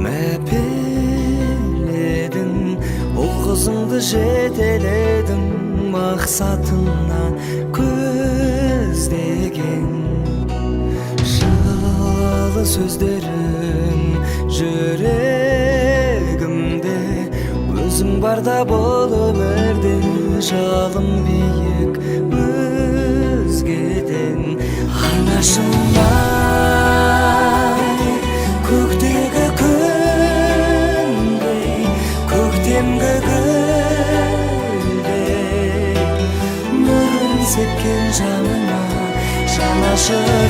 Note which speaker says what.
Speaker 1: мәпеледің ол қызыңды жетеледің мақсатына көздеген жылы сөздерің жүрегімде өзің барда бұл өмірде жалым биік өзгеден анашымай көктегі күндей көктемгі гүлдей нұрын сепкен жаныма жанашыр